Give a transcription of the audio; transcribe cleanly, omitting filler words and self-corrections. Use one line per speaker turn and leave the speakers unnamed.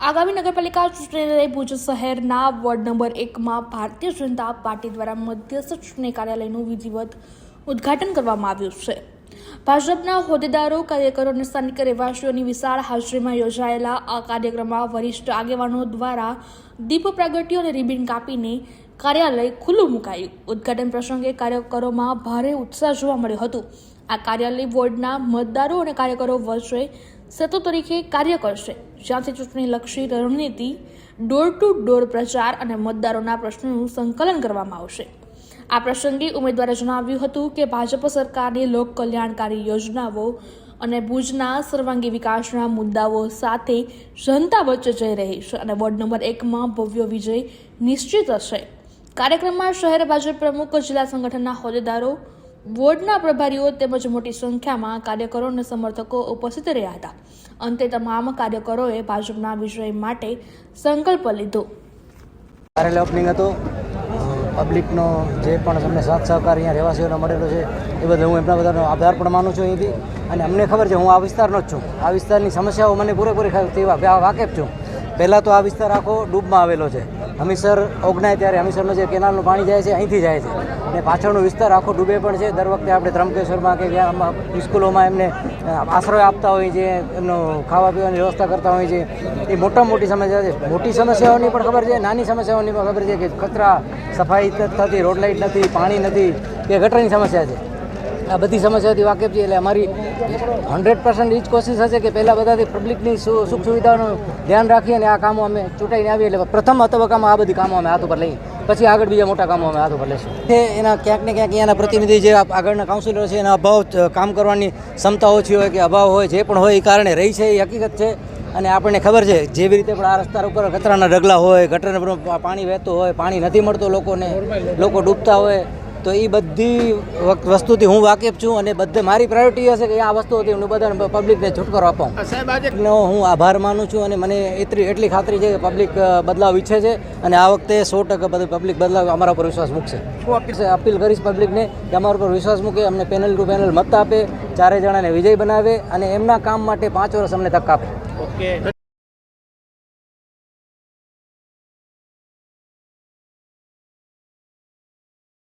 આગામી નગરપાલિકા ચૂંટણીને લઈ ભુજ શહેરના ward number 1માં Bharatiya Janata party દ્વારા મધ્યસ્થ ચૂંટણી કાર્યાલયનું વિધિવત ઉદ્ઘાટન કરવામાં આવ્યું છે। ભાજપના હોદ્દેદારો, કાર્યકરો અને સ્થાનિક રહેવાસીઓની વિશાળ હાજરીમાં યોજાયેલા આ કાર્યક્રમમાં વરિષ્ઠ આગેવાનો દ્વારા દીપ પ્રાગટ્ય અને રિબિન કાપીને કાર્યાલય ખુલ્લું મુકાયું। ઉદ્ઘાટન પ્રસંગે કાર્યકરોમાં ભારે ઉત્સાહ જોવા મળ્યો હતો। આ કાર્યાલય વોર્ડના મતદારો અને કાર્યકરો વચ્ચે સેતુ તરીકે કાર્ય કરશે, જ્યાંથી ચૂંટણીલક્ષી રણનીતિ, ડોર ટુ ડોર પ્રચાર અને મતદારોના પ્રશ્નોનું સંકલન કરવામાં આવશે। આ પ્રસંગે ઉમેદવારે જણાવ્યું હતું કે ભાજપ સરકારની લોક કલ્યાણકારી યોજનાઓ અને ભુજના સર્વાંગી વિકાસના મુદ્દાઓ સાથે જનતા વચ્ચે જઈ રહી છે અને વોર્ડ નંબર 1માં ભવ્ય વિજય નિશ્ચિત હશે। કાર્યક્રમમાં શહેર ભાજપ પ્રમુખ, જિલ્લા સંગઠનના હોદ્દેદારો, વોર્ડના પ્રભારીઓ તેમજ મોટી સંખ્યામાં કાર્યકરો અને સમર્થકો ઉપસ્થિત રહ્યા હતા। અંતે તમામ કાર્યકરોએ ભાજપના વિજય માટે સંકલ્પ લીધો।
કાર્યાલય ઓપનિંગ હતું। પબ્લિકનો જે પણ તમને સાથ સહકાર અહીંયા રહેવાસીઓનો મળેલો છે એ બદલ હું એમના બધાનો આભાર પણ માનું છું અહીંથી। અને અમને ખબર છે, હું આ વિસ્તારનો જ છું, આ વિસ્તારની સમસ્યાઓ મને પૂરેપૂરી વાકેફ છું। પહેલાં તો આ વિસ્તાર આખો ડૂબમાં આવેલો છે। હમીસર ઓગણાય ત્યારે હમીસરનું જે કેનાલનું પાણી જાય છે અહીંથી જાય છે અને પાછળનો વિસ્તાર આખો ડૂબે પણ છે। દર વખતે આપણે ત્રંબકેશ્વરમાં કે સ્કૂલોમાં એમને આશ્રય આપતા હોઈએ છીએ, એમનો ખાવા પીવાની વ્યવસ્થા કરતા હોઈએ છીએ। એ મોટામાં મોટી સમસ્યા છે। મોટી સમસ્યાઓની પણ ખબર છે, નાની સમસ્યાઓની પણ ખબર છે કે કચરા, સફાઈ થતી, રોડ લાઇટ નથી, પાણી નથી કે ગટરની સમસ્યા છે। આ બધી સમસ્યાઓથી વાકેફ છે। એટલે અમારી 100% એ જ કોશિશ હશે કે પહેલાં બધાથી પબ્લિકની સુખ સુવિધાઓનું ધ્યાન રાખી અને આ કામો અમે ચૂંટાઈને આવીએ એટલે પ્રથમ તબક્કામાં આ બધી કામો અમે હાથ ઉપર લઈએ, પછી આગળ બીજા મોટા કામો અમે હાથ ઉપર લઈશું। એના ક્યાંક ને ક્યાંક અહીંયાના પ્રતિનિધિ જે આગળના કાઉન્સિલરો છે એના અભાવ, કામ કરવાની ક્ષમતા ઓછી હોય કે અભાવ હોય, જે પણ હોય એ કારણે રહી છે, એ હકીકત છે। અને આપણને ખબર છે જેવી રીતે પણ આ રસ્તા ઉપર કચરાના ઢગલા હોય, ગટરને પાણી વહેતું હોય, પાણી નથી મળતું લોકોને, લોકો ડૂબતા હોય, તો એ બધી વસ્તુથી હું વાકેફ છું અને બધે મારી પ્રાયોરિટી હશે કે આ વસ્તુઓથી હું બધા પબ્લિકને છુટકારો અપાવું। હું આભાર માનું છું અને મને એટલી ખાતરી છે કે પબ્લિક બદલાવ ઈચ્છે છે અને આ વખતે 100% પબ્લિક બદલાવ અમારા પર વિશ્વાસ મૂકશે। અપીલ કરીશ પબ્લિકને કે અમારા પર વિશ્વાસ મૂકે, અમને પેનલ ટુ પેનલ મત આપે, 4 જણાને વિજય બનાવે અને એમના કામ માટે 5 વર્ષ અમને તક આપે।